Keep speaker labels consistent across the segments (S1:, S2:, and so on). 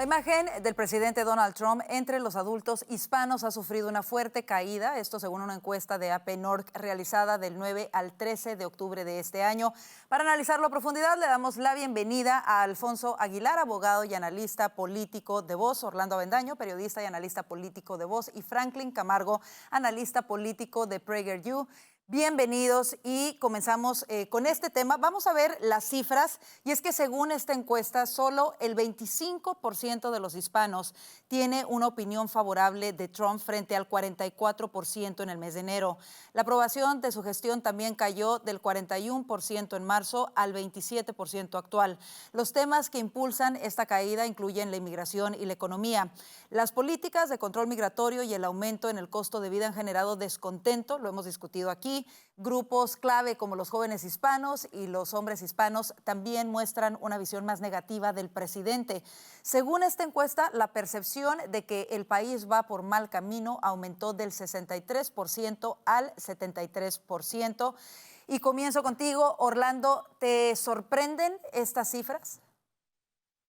S1: imagen del presidente Donald Trump entre los adultos hispanos ha sufrido una fuerte caída, esto según una encuesta de AP North realizada del 9 al 13 de octubre de este año. Para analizarlo a profundidad, le damos la bienvenida a Alfonso Aguilar, abogado y analista político de Voz, Orlando Avendaño, periodista y analista político de Voz, y Franklin Camargo, analista político de PragerU. Bienvenidos y comenzamos con este tema. Vamos a ver las cifras y es que según esta encuesta, solo el 25% de los hispanos tiene una opinión favorable de Trump frente al 44% en el mes de enero. La aprobación de su gestión también cayó del 41% en marzo al 27% actual. Los temas que impulsan esta caída incluyen la inmigración y la economía. Las políticas de control migratorio y el aumento en el costo de vida han generado descontento, lo hemos discutido aquí. Grupos clave como los jóvenes hispanos y los hombres hispanos también muestran una visión más negativa del presidente. Según esta encuesta, la percepción de que el país va por mal camino aumentó del 63% al 73%. Y comienzo contigo, Orlando. ¿Te sorprenden estas cifras?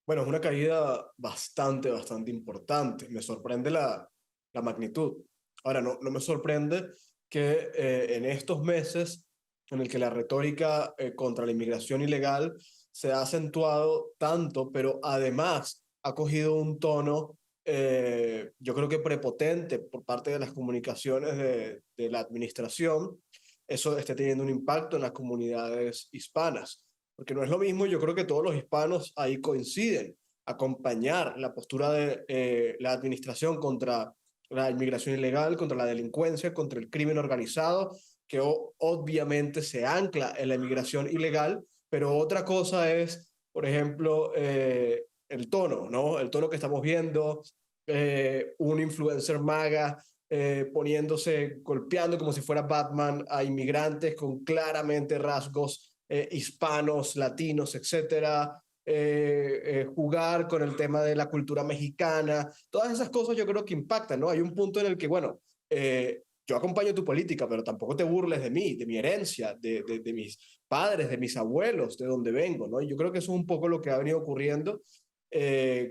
S2: Bueno, es una caída bastante importante. Me sorprende la magnitud. Ahora, no me sorprende que en estos meses en el que la retórica contra la inmigración ilegal se ha acentuado tanto, pero además ha cogido un tono, yo creo que prepotente por parte de las comunicaciones de la administración, eso esté teniendo un impacto en las comunidades hispanas. Porque no es lo mismo, yo creo que todos los hispanos ahí coinciden, acompañar la postura de la administración contra la inmigración ilegal, contra la delincuencia, contra el crimen organizado, que obviamente se ancla en la inmigración ilegal, pero otra cosa es, por ejemplo, el tono, ¿no? El tono que estamos viendo, un influencer maga poniéndose, golpeando como si fuera Batman a inmigrantes con claramente rasgos hispanos, latinos, etcétera, jugar con el tema de la cultura mexicana, todas esas cosas yo creo que impactan, ¿no? Hay un punto en el que, bueno, yo acompaño tu política, pero tampoco te burles de mí, de mi herencia, de mis padres, de mis abuelos, de donde vengo, ¿no? Y yo creo que eso es un poco lo que ha venido ocurriendo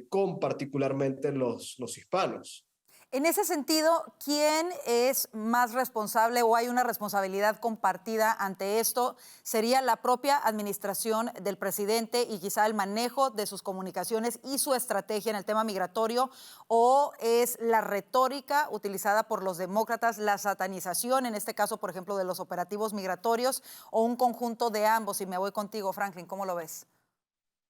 S2: con particularmente los hispanos.
S1: En ese sentido, ¿quién es más responsable o hay una responsabilidad compartida ante esto? ¿Sería la propia administración del presidente y quizá el manejo de sus comunicaciones y su estrategia en el tema migratorio? ¿O es la retórica utilizada por los demócratas, la satanización, en este caso, por ejemplo, de los operativos migratorios, o un conjunto de ambos? Y me voy contigo, Franklin, ¿cómo lo ves?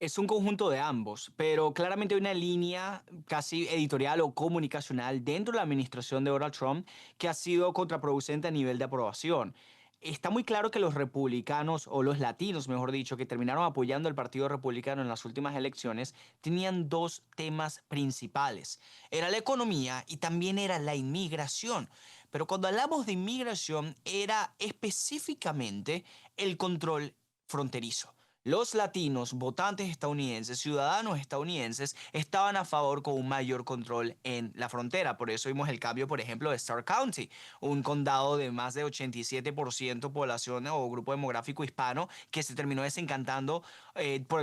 S3: Es un conjunto de ambos, pero claramente hay una línea casi editorial o comunicacional dentro de la administración de Donald Trump que ha sido contraproducente a nivel de aprobación. Está muy claro que los republicanos, o los latinos, mejor dicho, que terminaron apoyando al Partido Republicano en las últimas elecciones, tenían dos temas principales. Era la economía y también era la inmigración. Pero cuando hablamos de inmigración, era específicamente el control fronterizo. Los latinos, votantes estadounidenses, ciudadanos estadounidenses, estaban a favor con un mayor control en la frontera. Por eso vimos el cambio, por ejemplo, de Starr County, un condado de más de 87% población o grupo demográfico hispano que se terminó desencantando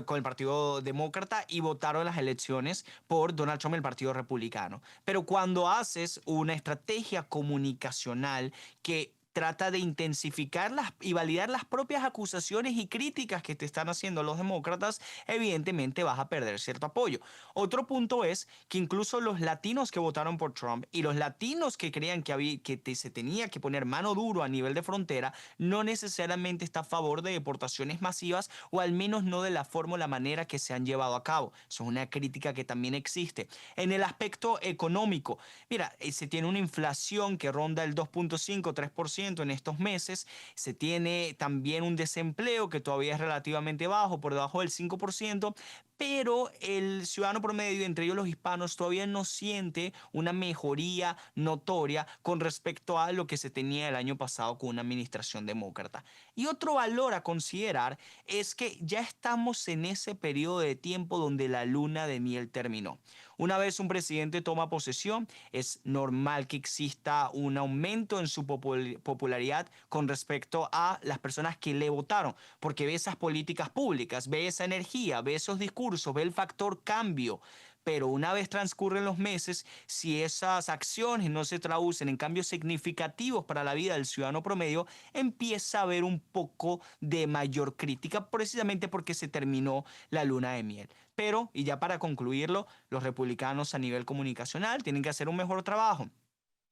S3: con el Partido Demócrata y votaron en las elecciones por Donald Trump, el Partido Republicano. Pero cuando haces una estrategia comunicacional que trata de intensificar y validar las propias acusaciones y críticas que te están haciendo los demócratas, evidentemente vas a perder cierto apoyo. Otro punto es que incluso los latinos que votaron por Trump y los latinos que creían que se tenía que poner mano duro a nivel de frontera, no necesariamente está a favor de deportaciones masivas o al menos no de la forma o la manera que se han llevado a cabo. Eso es una crítica que también existe. En el aspecto económico, mira, se tiene una inflación que ronda el 2.5-3% en estos meses. Se tiene también un desempleo que todavía es relativamente bajo, por debajo del 5%, pero el ciudadano promedio, entre ellos los hispanos, todavía no siente una mejoría notoria con respecto a lo que se tenía el año pasado con una administración demócrata. Y otro valor a considerar es que ya estamos en ese periodo de tiempo donde la luna de miel terminó. Una vez un presidente toma posesión, es normal que exista un aumento en su popularidad con respecto a las personas que le votaron, porque ve esas políticas públicas, ve esa energía, ve esos discursos, ve el factor cambio. pero una vez transcurren los meses, si esas acciones no se traducen en cambios significativos para la vida del ciudadano promedio, empieza a haber un poco de mayor crítica, precisamente porque se terminó la luna de miel. Pero, y ya para concluirlo, los republicanos a nivel comunicacional tienen que hacer un mejor trabajo.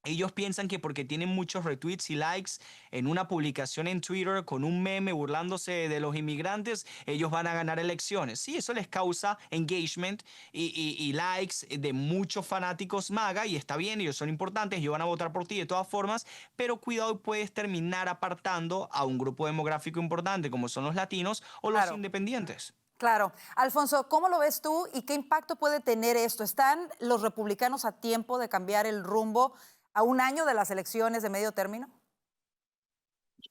S3: Ellos piensan que porque tienen muchos retweets y likes en una publicación en Twitter con un meme burlándose de los inmigrantes, ellos van a ganar elecciones. Sí, eso les causa engagement y likes de muchos fanáticos MAGA y está bien, ellos son importantes, ellos van a votar por ti de todas formas, pero cuidado, puedes terminar apartando a un grupo demográfico importante como son los latinos o los
S1: Claro.
S3: independientes.
S1: Claro. Alfonso, ¿cómo lo ves tú y qué impacto puede tener esto? ¿Están los republicanos a tiempo de cambiar el rumbo a un año de las elecciones de medio término?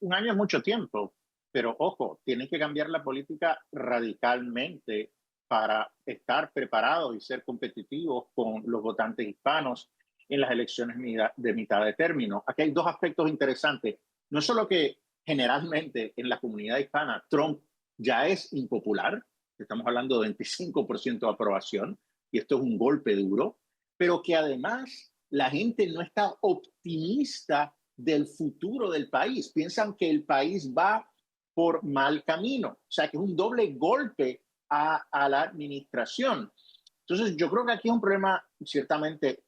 S4: Un año es mucho tiempo, pero ojo, tienen que cambiar la política radicalmente para estar preparados y ser competitivos con los votantes hispanos en las elecciones de mitad de término. Aquí hay dos aspectos interesantes. No solo que generalmente en la comunidad hispana Trump ya es impopular, estamos hablando de 25% de aprobación, y esto es un golpe duro, pero que además la gente no está optimista del futuro del país. Piensan que el país va por mal camino. O sea, que es un doble golpe a la administración. Entonces, yo creo que aquí es un problema ciertamente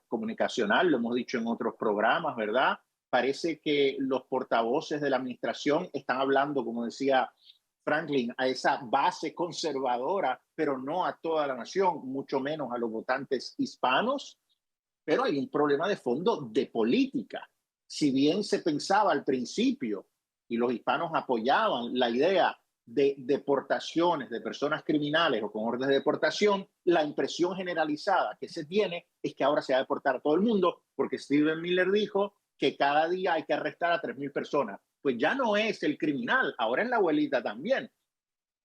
S4: comunicacional, lo hemos dicho en otros programas, ¿verdad? Parece que los portavoces de la administración están hablando, como decía Franklin, a esa base conservadora, pero no a toda la nación, mucho menos a los votantes hispanos. Pero hay un problema de fondo de política. Si bien se pensaba al principio y los hispanos apoyaban la idea de deportaciones de personas criminales o con órdenes de deportación, la impresión generalizada que se tiene es que ahora se va a deportar a todo el mundo, porque Stephen Miller dijo que cada día hay que arrestar a 3,000 personas. Pues ya no es el criminal, ahora es la abuelita también.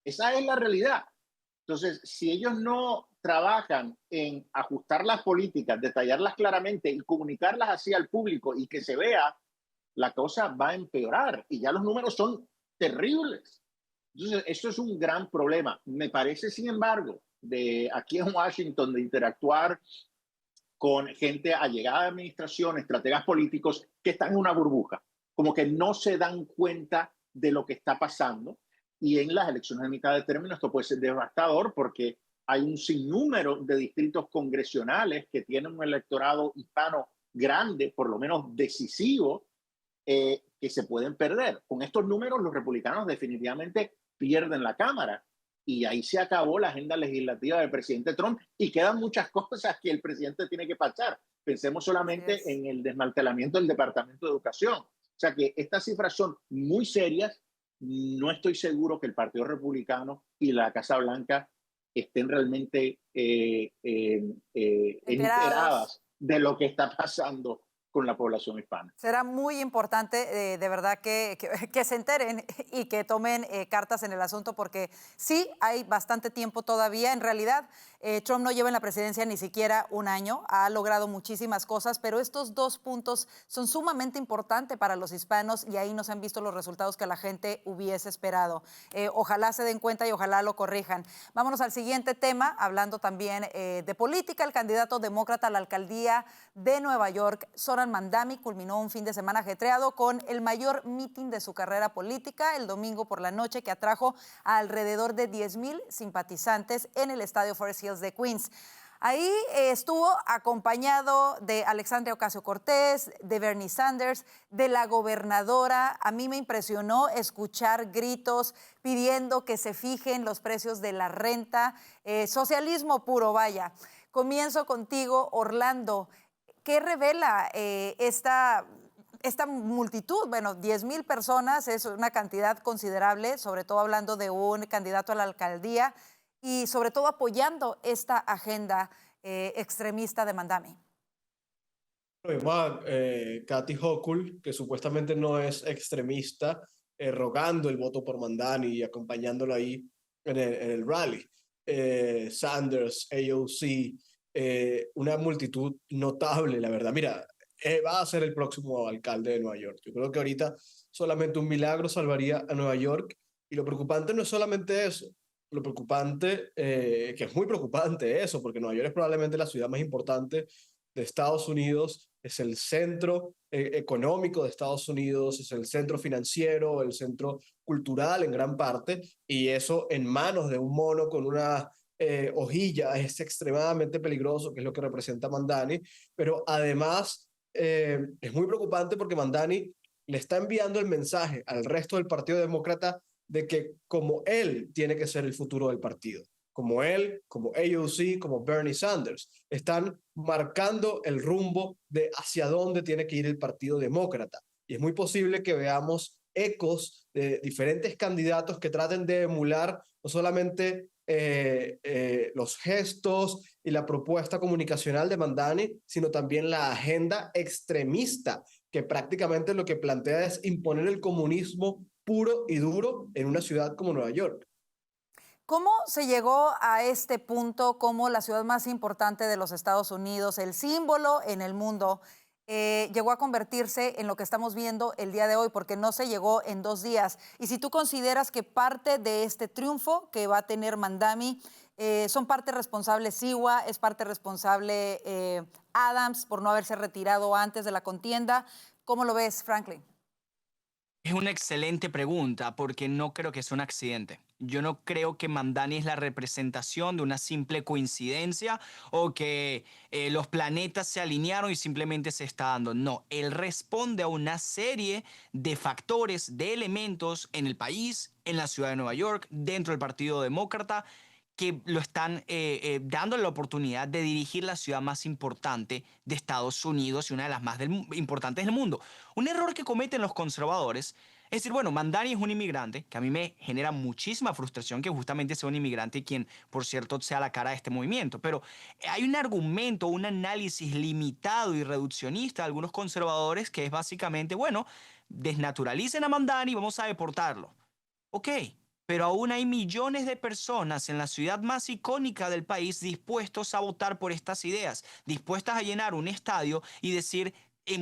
S4: Esa es la realidad. Entonces, si ellos no trabajan en ajustar las políticas, detallarlas claramente y comunicarlas así al público y que se vea, la cosa va a empeorar y ya los números son terribles. Entonces, eso es un gran problema. Me parece, sin embargo, de aquí en Washington, de interactuar con gente allegada a la administración, estrategas políticos que están en una burbuja, como que no se dan cuenta de lo que está pasando. Y en las elecciones de mitad de término esto puede ser devastador porque hay un sinnúmero de distritos congresionales que tienen un electorado hispano grande, por lo menos decisivo, que se pueden perder. Con estos números los republicanos definitivamente pierden la Cámara y ahí se acabó la agenda legislativa del presidente Trump y quedan muchas cosas que el presidente tiene que pasar. Pensemos solamente en el desmantelamiento del Departamento de Educación. O sea que estas cifras son muy serias. No estoy seguro que el Partido Republicano y la Casa Blanca estén realmente enteradas de lo que está pasando con la población hispana.
S1: Será muy importante, de verdad, que se enteren y que tomen cartas en el asunto, porque sí hay bastante tiempo todavía. En realidad, Trump no lleva en la presidencia ni siquiera un año, ha logrado muchísimas cosas, pero estos dos puntos son sumamente importantes para los hispanos y ahí no se han visto los resultados que la gente hubiese esperado. Ojalá se den cuenta y ojalá lo corrijan. Vámonos al siguiente tema, hablando también de política. El candidato demócrata a la alcaldía de Nueva York, Zoran Mandami, culminó un fin de semana ajetreado con el mayor mitin de su carrera política el domingo por la noche, que atrajo a alrededor de 10,000 simpatizantes en el estadio Forest Hills de Queens. Ahí estuvo acompañado de Alexandria Ocasio-Cortez, de Bernie Sanders, de la gobernadora. A mí me impresionó escuchar gritos pidiendo que se fijen los precios de la renta. Socialismo puro, vaya. Comienzo contigo, Orlando. ¿Qué revela esta multitud? Bueno, 10,000 personas es una cantidad considerable, sobre todo hablando de un candidato a la alcaldía y sobre todo apoyando esta agenda extremista de Mandami.
S2: Kathy Hochul, que supuestamente no es extremista, rogando el voto por Mandani y acompañándolo ahí en el rally. Sanders, AOC, una multitud notable, la verdad. Mira, va a ser el próximo alcalde de Nueva York. Yo creo que ahorita solamente un milagro salvaría a Nueva York y lo preocupante no es solamente eso. lo preocupante, que es muy preocupante eso, porque Nueva York es probablemente la ciudad más importante de Estados Unidos, es el centro económico de Estados Unidos, es el centro financiero, el centro cultural en gran parte, y eso en manos de un mono con una hojilla es extremadamente peligroso, que es lo que representa Mamdani, pero además es muy preocupante porque Mamdani le está enviando el mensaje al resto del Partido Demócrata de que como él tiene que ser el futuro del partido, como él, como AOC, como Bernie Sanders, están marcando el rumbo de hacia dónde tiene que ir el Partido Demócrata. Y es muy posible que veamos ecos de diferentes candidatos que traten de emular no solamente los gestos y la propuesta comunicacional de Mamdani, sino también la agenda extremista, que prácticamente lo que plantea es imponer el comunismo puro y duro en una ciudad como Nueva York.
S1: ¿Cómo se llegó a este punto como la ciudad más importante de los Estados Unidos, el símbolo en el mundo, llegó a convertirse en lo que estamos viendo el día de hoy? Porque no se llegó en 2 días. Y si tú consideras que parte de este triunfo que va a tener Mamdani, son parte responsable Siwa, es parte responsable Adams por no haberse retirado antes de la contienda, ¿cómo lo ves, Franklin?
S3: Es una excelente pregunta porque no creo que sea un accidente. Yo no creo que Mamdani es la representación de una simple coincidencia o que los planetas se alinearon y simplemente se está dando. No, él responde a una serie de factores, de elementos en el país, en la ciudad de Nueva York, dentro del Partido Demócrata, que lo están dando la oportunidad de dirigir la ciudad más importante de Estados Unidos y una de las más importantes del mundo. Un error que cometen los conservadores es decir, bueno, Mamdani es un inmigrante, que a mí me genera muchísima frustración que justamente sea un inmigrante quien, por cierto, sea la cara de este movimiento. Pero hay un argumento, un análisis limitado y reduccionista de algunos conservadores que es básicamente, bueno, desnaturalicen a Mamdani y vamos a deportarlo. Ok, pero aún hay millones de personas en la ciudad más icónica del país dispuestos a votar por estas ideas, dispuestas a llenar un estadio y decir,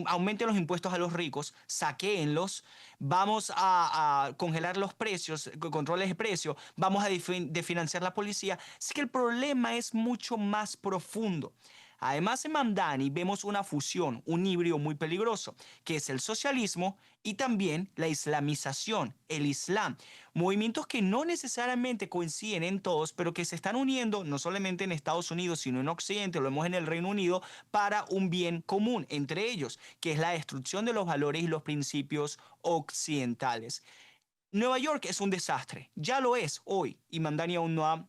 S3: aumenten los impuestos a los ricos, saquéenlos, vamos a congelar los precios, controles de precios, vamos a desfinanciar la policía. Así que el problema es mucho más profundo. Además, en Mamdani vemos una fusión, un híbrido muy peligroso, que es el socialismo y también la islamización, el Islam. Movimientos que no necesariamente coinciden en todos, pero que se están uniendo no solamente en Estados Unidos, sino en Occidente, lo vemos en el Reino Unido, para un bien común, entre ellos, que es la destrucción de los valores y los principios occidentales. Nueva York es un desastre, ya lo es hoy, y Mamdani aún no ha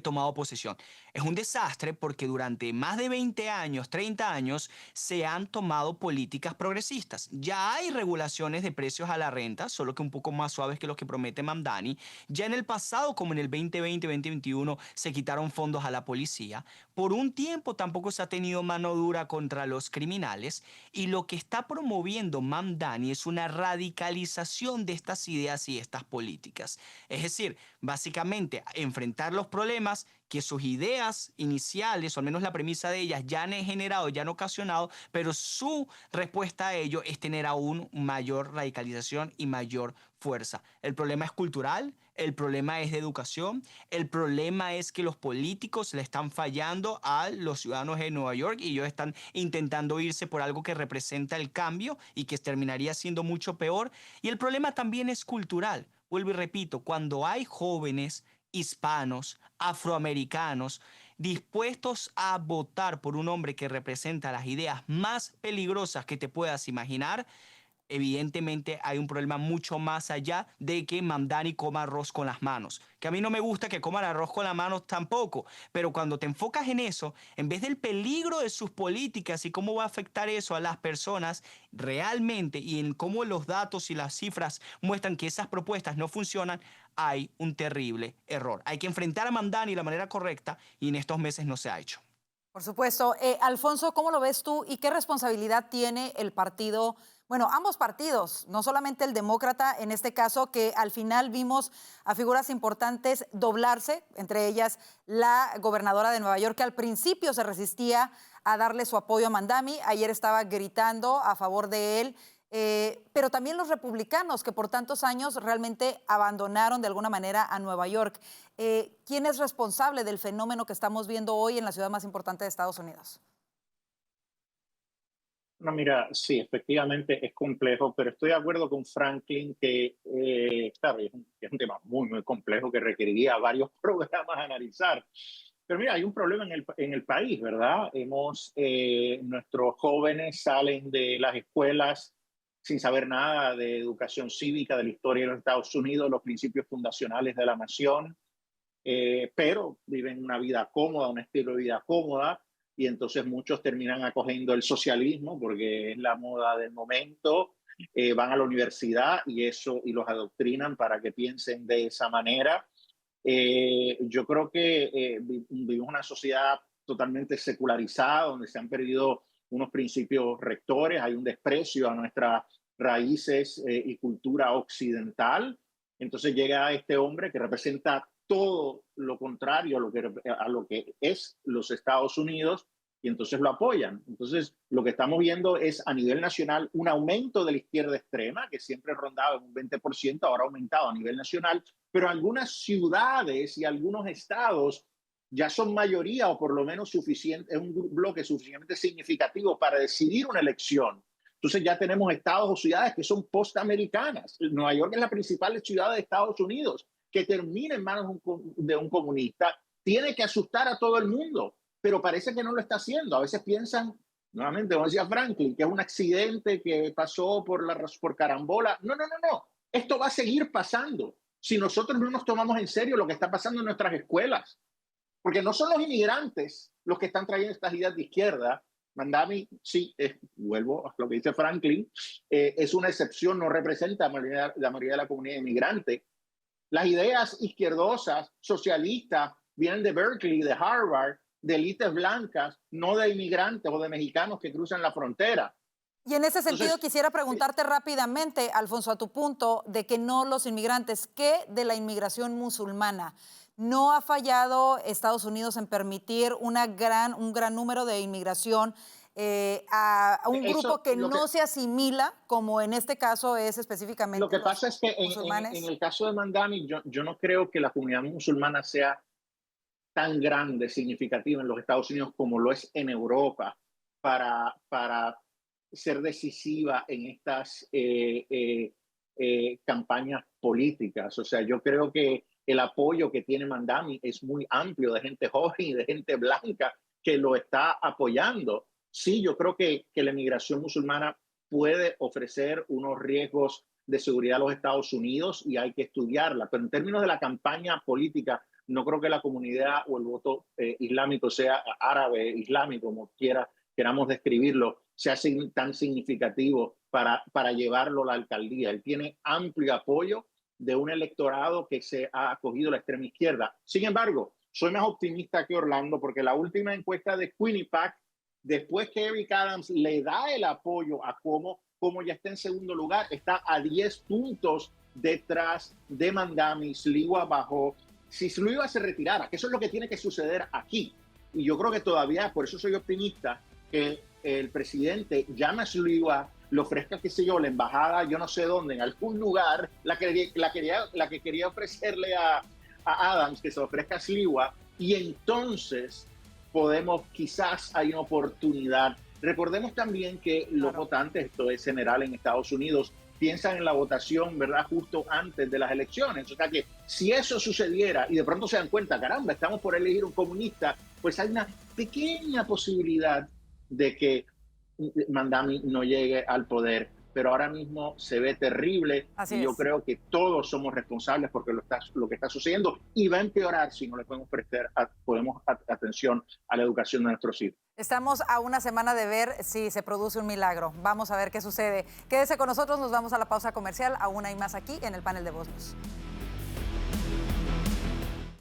S3: tomado posesión. Es un desastre porque durante más de 20 años, 30 años, se han tomado políticas progresistas. Ya hay regulaciones de precios a la renta, solo que un poco más suaves que los que promete Mamdani. Ya en el pasado, como en el 2020-2021, se quitaron fondos a la policía. Por un tiempo tampoco se ha tenido mano dura contra los criminales. Y lo que está promoviendo Mamdani es una radicalización de estas ideas y estas políticas. Es decir, básicamente enfrentar los problemas que sus ideas iniciales, o al menos la premisa de ellas, ya han generado, ya han ocasionado, pero su respuesta a ello es tener aún mayor radicalización y mayor fuerza. El problema es cultural, el problema es de educación, el problema es que los políticos le están fallando a los ciudadanos de Nueva York y ellos están intentando irse por algo que representa el cambio y que terminaría siendo mucho peor. Y el problema también es cultural. Vuelvo y repito, cuando hay jóvenes hispanos, afroamericanos, dispuestos a votar por un hombre que representa las ideas más peligrosas que te puedas imaginar, evidentemente hay un problema mucho más allá de que Mamdani coma arroz con las manos. Que a mí no me gusta que coman arroz con las manos tampoco, pero cuando te enfocas en eso, en vez del peligro de sus políticas y cómo va a afectar eso a las personas realmente y en cómo los datos y las cifras muestran que esas propuestas no funcionan, hay un terrible error. Hay que enfrentar a Mamdani de la manera correcta y en estos meses no se ha hecho.
S1: Por supuesto. Alfonso, ¿cómo lo ves tú y qué responsabilidad tiene el partido? Bueno, ambos partidos, no solamente el demócrata, en este caso, que al final vimos a figuras importantes doblarse, entre ellas la gobernadora de Nueva York, que al principio se resistía a darle su apoyo a Mamdani. Ayer estaba gritando a favor de él pero también los republicanos que por tantos años realmente abandonaron de alguna manera a Nueva York. ¿Quién es responsable del fenómeno que estamos viendo hoy en la ciudad más importante de Estados Unidos?
S4: No, mira, sí, efectivamente es complejo, pero estoy de acuerdo con Franklin que, claro, es un tema muy, muy complejo que requeriría varios programas a analizar. Pero mira, hay un problema en el país, ¿verdad? Nuestros jóvenes salen de las escuelas sin saber nada de educación cívica, de la historia de los Estados Unidos, los principios fundacionales de la nación, pero viven una vida cómoda, un estilo de vida cómoda, y entonces muchos terminan acogiendo el socialismo porque es la moda del momento, van a la universidad y los adoctrinan para que piensen de esa manera. Yo creo que vivimos una sociedad totalmente secularizada, donde se han perdido unos principios rectores, hay un desprecio a nuestras raíces y cultura occidental. Entonces llega este hombre que representa todo lo contrario a lo que es los Estados Unidos, y entonces lo apoyan. Entonces lo que estamos viendo es a nivel nacional un aumento de la izquierda extrema, que siempre rondaba en un 20%, ahora ha aumentado a nivel nacional, pero algunas ciudades y algunos estados ya son mayoría, o por lo menos suficiente, es un bloque suficientemente significativo para decidir una elección. Entonces ya tenemos estados o ciudades que son postamericanas. Nueva York es la principal ciudad de Estados Unidos. Que termine en manos de un comunista tiene que asustar a todo el mundo, pero parece que no lo está haciendo. A veces piensan, nuevamente, como decía Franklin, que es un accidente que pasó por carambola. No. Esto va a seguir pasando si nosotros no nos tomamos en serio lo que está pasando en nuestras escuelas. Porque no son los inmigrantes los que están trayendo estas ideas de izquierda. Mandami, sí, vuelvo a lo que dice Franklin, es una excepción, no representa la mayoría de la comunidad inmigrante. Las ideas izquierdosas, socialistas, vienen de Berkeley, de Harvard, de élites blancas, no de inmigrantes o de mexicanos que cruzan la frontera.
S1: Y en ese sentido quisiera preguntarte rápidamente, Alfonso, a tu punto de que no los inmigrantes, ¿qué de la inmigración musulmana? ¿No ha fallado Estados Unidos en permitir un gran número de inmigración a un grupo que no se asimila, como en este caso es específicamente
S4: lo que pasa es que en el caso de Mandami, yo no creo que la comunidad musulmana sea tan grande, significativa en los Estados Unidos como lo es en Europa para ser decisiva en estas campañas políticas. O sea, yo creo que el apoyo que tiene Mandami es muy amplio, de gente joven y de gente blanca que lo está apoyando. Sí, yo creo que la inmigración musulmana puede ofrecer unos riesgos de seguridad a los Estados Unidos y hay que estudiarla, pero en términos de la campaña política, no creo que la comunidad o el voto islámico, sea árabe, islámico, como queramos describirlo, sea tan significativo para llevarlo a la alcaldía. Él tiene amplio apoyo de un electorado que se ha acogido a la extrema izquierda. Sin embargo, soy más optimista que Orlando porque la última encuesta de Quinnipiac, después que Eric Adams le da el apoyo a como ya está en segundo lugar, está a 10 puntos detrás de Mandami. Sliwa bajó. Si Sliwa se retirara, que eso es lo que tiene que suceder aquí, y yo creo que todavía, por eso soy optimista, que el presidente llame a Sliwa, le ofrezca, qué sé yo, la embajada, yo no sé dónde, en algún lugar, la que quería ofrecerle a Adams, que se ofrezca a Sliwa, y entonces quizás hay una oportunidad. Recordemos también que los votantes, esto es general en Estados Unidos, piensan en la votación, ¿verdad?, justo antes de las elecciones. O sea que si eso sucediera y de pronto se dan cuenta, caramba, estamos por elegir un comunista, pues hay una pequeña posibilidad de que Mandami no llegue al poder. Pero ahora mismo se ve terrible.
S1: Así
S4: y yo
S1: es.
S4: creo que todos somos responsables porque lo que está sucediendo, y va a empeorar si no le podemos prestar atención a la educación de nuestros hijos.
S1: Estamos a una semana de ver si se produce un milagro. Vamos a ver qué sucede. Quédese con nosotros, nos vamos a la pausa comercial. Aún hay más aquí en el panel de Voz News.